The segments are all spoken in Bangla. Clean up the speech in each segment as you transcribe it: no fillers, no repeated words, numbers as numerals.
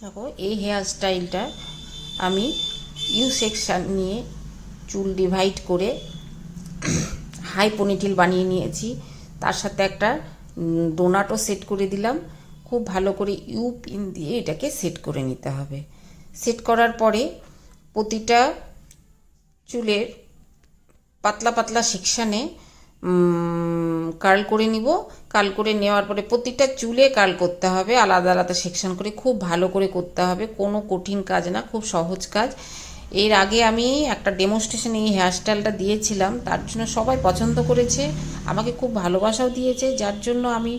দেখো এই হেয়ার স্টাইলটা আমি ইউ সেকশান নিয়ে চুল ডিভাইড করে হাই পনিটেল বানিয়ে নিয়েছি। তার সাথে একটা ডোনাটও সেট করে দিলাম। খুব ভালো করে ইউ পিন দিয়ে এটাকে সেট করে নিতে হবে। সেট করার পরে প্রতিটা চুলের পাতলা পাতলা সেকশানে কার্ল করে নিব। কার্ল করে নেওয়ার পরে প্রতিটা চুলে কার্ল করতে হবে, আলাদা আলাদা সেকশন করে খুব ভালো করে করতে হবে। কোনো কঠিন কাজ না, খুব সহজ কাজ। এর আগে আমি একটা ডেমনস্ট্রেশনে এই হেয়ারস্টাইলটা দিয়েছিলাম, তার জন্য সবাই পছন্দ করেছে, আমাকে খুব ভালোবাসাও দিয়েছে, যার জন্য আমি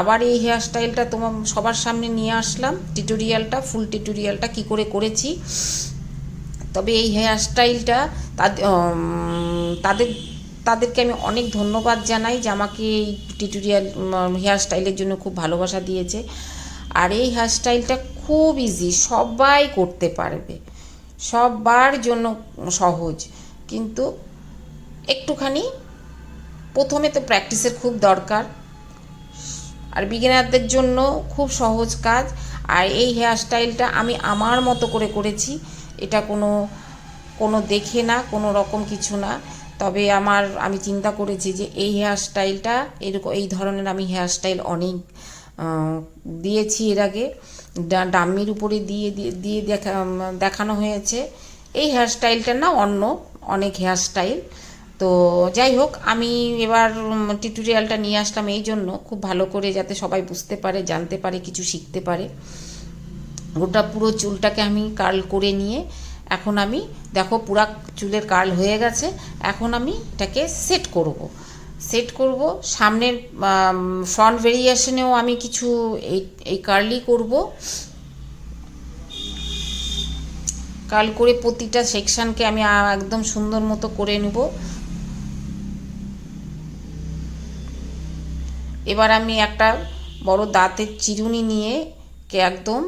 আবার এই হেয়ারস্টাইলটা তোমার সবার সামনে নিয়ে আসলাম। টিউটোরিয়ালটা, ফুল টিউটোরিয়ালটা কী করে করেছি। তবে এই হেয়ারস্টাইলটা তাদের তাদেরকে আমি অনেক ধন্যবাদ জানাই যে আমাকে এই টিউটোরিয়াল হেয়ারস্টাইলের জন্য খুব ভালোবাসা দিয়েছে। আর এই হেয়ারস্টাইলটা খুব ইজি, সবাই করতে পারবে, সবার জন্য সহজ, কিন্তু একটুখানি প্রথমে তো প্র্যাকটিসের খুব দরকার। আর বিগিনারদের জন্য খুব সহজ কাজ। আর এই হেয়ারস্টাইলটা আমি আমার মতো করে করেছি, এটা কোনো দেখে না, কোনো রকম কিছু না। তবে আমি চিন্তা করেছি যে এই হেয়ারস্টাইলটা এরকম, এই ধরনের আমি হেয়ারস্টাইল অনেক দিয়েছি এর আগে, ডাম্মির উপরে দিয়ে দিয়ে দেখানো হয়েছে। এই হেয়ারস্টাইলটা না, অন্য অনেক হেয়ারস্টাইল। তো যাই হোক, আমি এবার টিউটোরিয়ালটা নিয়ে আসলাম এই জন্য, খুব ভালো করে যাতে সবাই বুঝতে পারে, জানতে পারে, কিছু শিখতে পারে। গোটা পুরো চুলটাকে আমি কার্ল করে নিয়ে এখন আমি দেখো পুরা চুলের কার্ল হয়ে গেছে। এখন আমি এটাকে সেট করব। সামনের ফ্রন্ট ভেরিয়েশনেও আমি কিছু এই কার্লই করব। কার্ল করে প্রতিটা সেকশানকে আমি একদম সুন্দর মতো করে নেব। এবার আমি একটা বড় দাঁতের চিরুনি নিয়ে একদম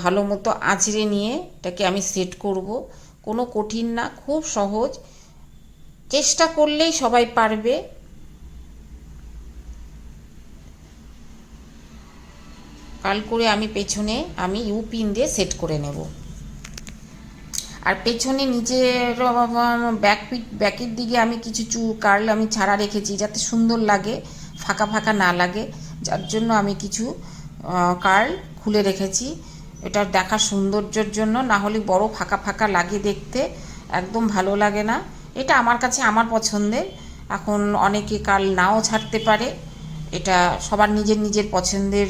ভালো মতো আঁচড়ে নিয়ে এটাকে আমি সেট করব। কোনো কঠিন না, খুব সহজ, চেষ্টা করলেই সবাই পারবে। কার্ল করে আমি পেছনে ইউপিন দিয়ে সেট করে নেব। আর পেছনে নিচের ব্যাকের দিকে আমি কিছু কার্ল আমি ছাড়া রেখেছি যাতে সুন্দর লাগে, ফাঁকা ফাঁকা না লাগে, যার জন্য আমি কিছু কার্ল খুলে রেখেছি। এটা দেখার সৌন্দর্যের জন্য, না হলে বড় ফাঁকা ফাঁকা লাগে দেখতে, একদম ভালো লাগে না। এটা আমার কাছে আমার পছন্দের। এখন অনেকে কার্ল নাও ছাড়তে পারে, এটা সবার নিজের নিজের পছন্দের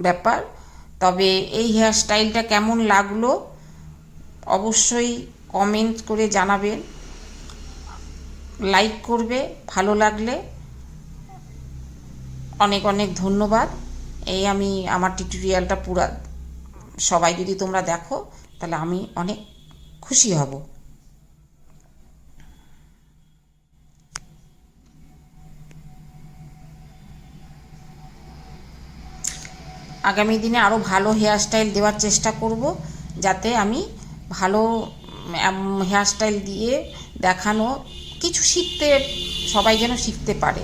ব্যাপার। তবে এই হেয়ারস্টাইলটা কেমন লাগলো অবশ্যই কমেন্ট করে জানাবেন, লাইক করবে ভালো লাগলে। অনেক অনেক ধন্যবাদ। এই আমি আমার টিউটোরিয়ালটা পুরা সবাই যদি তোমরা দেখো তাহলে আমি অনেক খুশি হব। আগামী দিনে আরও ভালো হেয়ারস্টাইল দেওয়ার চেষ্টা করব, যাতে আমি ভালো হেয়ারস্টাইল দিয়ে দেখানো, কিছু শিখতে, সবাই যেন শিখতে পারে।